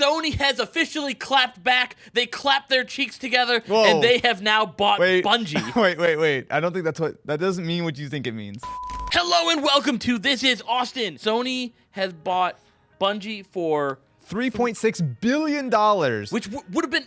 Sony has officially clapped back. They clapped their cheeks together, Whoa. and they have now bought Bungie. Wait. I don't think that doesn't mean what you think it means. Hello and welcome to This Is Austin. Sony has bought Bungie for $3.6 billion. which would have been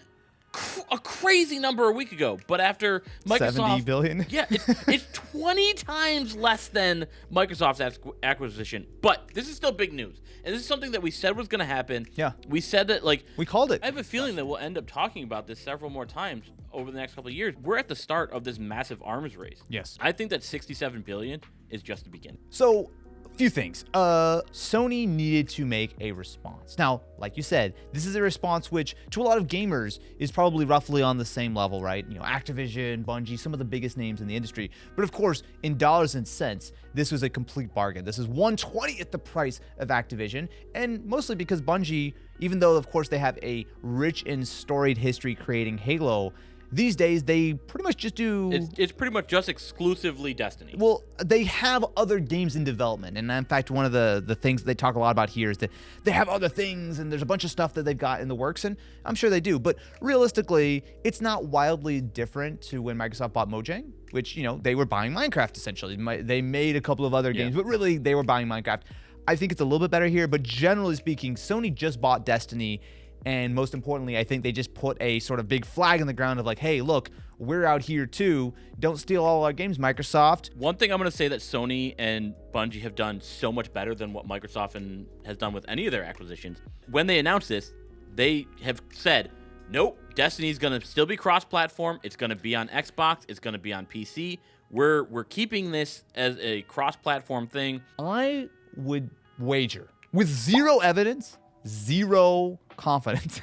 a crazy number a week ago, but after Microsoft, 70 billion. Yeah, it's 20 times less than Microsoft's acquisition. But this is still big news, and this is something that we said was going to happen. Yeah, we said that we called it. I have a feeling that we'll end up talking about this several more times over the next couple of years. We're at the start of this massive arms race. Yes, I think that 67 billion is just the beginning. So, a few things. Sony needed to make a response. Now, like you said, this is a response which, to a lot of gamers, is probably roughly on the same level, right? You know, Activision, Bungie, some of the biggest names in the industry. But of course, in dollars and cents, this was a complete bargain. This is 1/20th the price of Activision, and mostly because Bungie, even though of course they have a rich and storied history creating Halo, these days, they pretty much just do... It's pretty much just exclusively Destiny. Well, they have other games in development. And in fact, one of the things they talk a lot about here is that they have other things and there's a bunch of stuff that they've got in the works. And I'm sure they do. But realistically, it's not wildly different to when Microsoft bought Mojang, which, you know, they were buying Minecraft, essentially. They made a couple of other games, but really, they were buying Minecraft. I think it's a little bit better here. But generally speaking, Sony just bought Destiny. And most importantly, I think they just put a sort of big flag in the ground of like, hey, look, we're out here too. Don't steal all our games, Microsoft. One thing I'm going to say that Sony and Bungie have done so much better than what Microsoft has done with any of their acquisitions. When they announced this, they have said, nope, Destiny's going to still be cross-platform. It's going to be on Xbox. It's going to be on PC. We're keeping this as a cross-platform thing. I would wager, with zero evidence, zero confidence,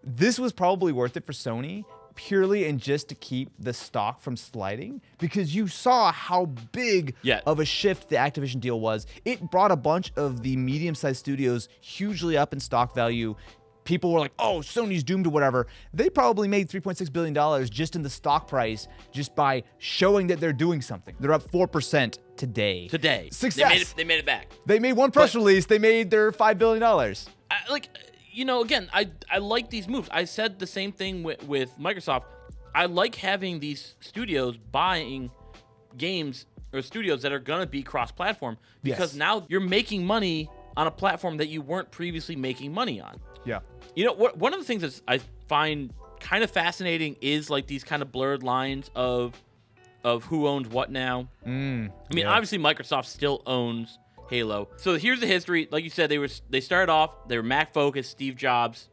this was probably worth it for Sony purely and just to keep the stock from sliding, because you saw how big of a shift the Activision deal was. It brought a bunch of the medium-sized studios hugely up in stock value. People were like, oh, Sony's doomed or whatever. They probably made $3.6 billion just in the stock price just by showing that they're doing something. They're up 4% today. Success. They made it back. They made one press release. They made their $5 billion. Again, I like these moves. I said the same thing with Microsoft. I like having these studios buying games or studios that are going to be cross-platform because now you're making money on a platform that you weren't previously making money on. Yeah. You know, one of the things that I find kind of fascinating is like these kind of blurred lines of who owns what now. I mean, obviously Microsoft still owns Halo. So here's the history. Like you said, they started off, they were Mac focused. Steve Jobs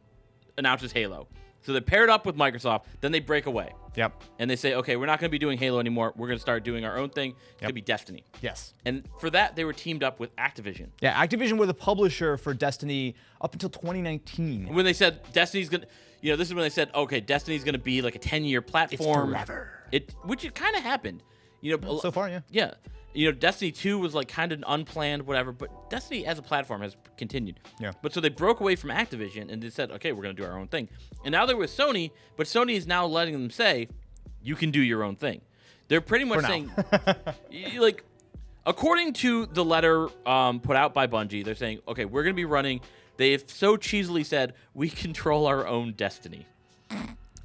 announces Halo. So they paired up with Microsoft, then they break away. Yep. And they say, okay, we're not going to be doing Halo anymore. We're going to start doing our own thing. It's going to be Destiny. Yes. And for that, they were teamed up with Activision. Yeah, Activision were the publisher for Destiny up until 2019. When they said Destiny's going to, you know, this is when they said, okay, Destiny's going to be like a 10-year platform. It's forever. Which it kind of happened. You know, so far, yeah. Yeah. You know, Destiny 2 was like kind of unplanned, whatever, but Destiny as a platform has continued. Yeah. But so they broke away from Activision and they said, okay, we're going to do our own thing. And now they're with Sony, but Sony is now letting them say, you can do your own thing. They're pretty much saying, like, according to the letter put out by Bungie, they're saying, okay, we're going to be running, they have so cheesily said, we control our own destiny.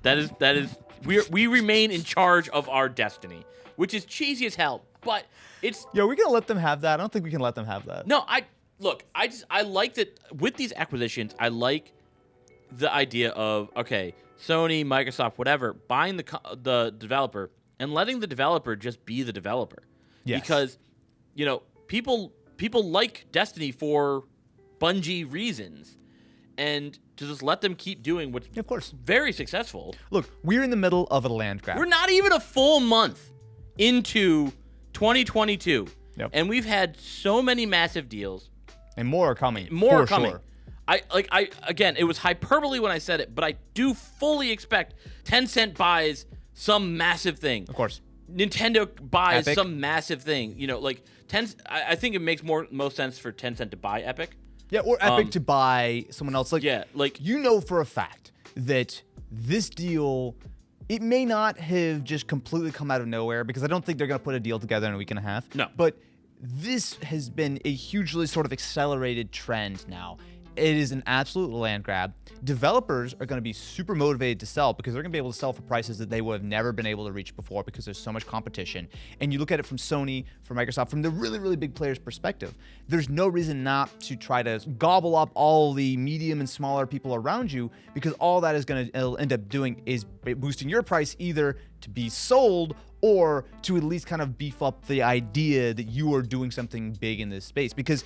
That is, we remain in charge of our destiny, which is cheesy as hell. But it's... Yo, we're going to let them have that? I don't think we can let them have that. No, I like that with these acquisitions, I like the idea of, okay, Sony, Microsoft, whatever, buying the developer and letting the developer just be the developer. Yes. Because, you know, people like Destiny for Bungie reasons. And to just let them keep doing what's of course very successful. Look, we're in the middle of a land grab. We're not even a full month into 2022, and we've had so many massive deals, and more are coming. More are coming. Sure. Again, it was hyperbole when I said it, but I do fully expect Tencent buys some massive thing. Of course, Nintendo buys Epic. some massive thing. You know, like I think it makes most sense for Tencent to buy Epic. Yeah, or Epic to buy someone else. You know for a fact that this deal, it may not have just completely come out of nowhere, because I don't think they're going to put a deal together in a week and a half. No. But this has been a hugely sort of accelerated trend now. it is an absolute land grab. Developers are going to be super motivated to sell because they're going to be able to sell for prices that they would have never been able to reach before because there's so much competition. And you look at it from Sony, from Microsoft, from the really, really big players' perspective. There's no reason not to try to gobble up all the medium and smaller people around you, because all that is going to end up doing is boosting your price either to be sold or to at least kind of beef up the idea that you are doing something big in this space. Because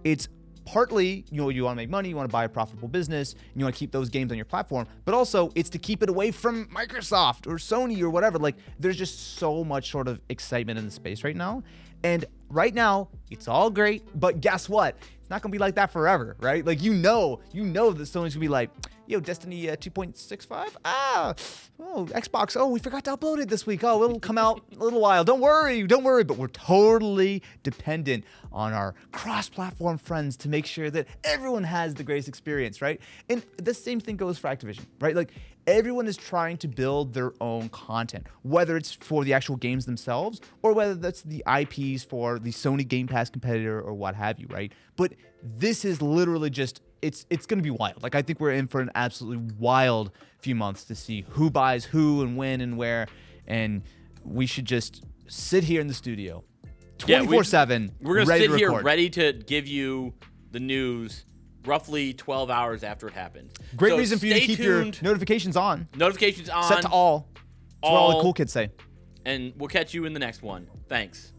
it's partly, you want to make money, you want to buy a profitable business, and you want to keep those games on your platform, but also it's to keep it away from Microsoft or Sony or whatever. Like, there's just so much sort of excitement in the space right now. And right now, it's all great, but guess what? It's not going to be like that forever, right? Like, you know that Sony's going to be like, yo, Destiny 2.65? Xbox, we forgot to upload it this week. It'll come out in a little while. Don't worry. But we're totally dependent on our cross-platform friends to make sure that everyone has the greatest experience, right? And the same thing goes for Activision, right? Like, everyone is trying to build their own content, whether it's for the actual games themselves or whether that's the IPs for the Sony Game Pass competitor or what have you, right? But this is literally just, it's going to be wild. Like, I think we're in for an absolutely wild few months to see who buys who and when and where, and we should just sit here in the studio 24/7. We're going to sit here ready to give you the news roughly 12 hours after it happens. Great reason for you to keep your notifications on. Notifications on. Set to all. That's what all the cool kids say. And we'll catch you in the next one. Thanks.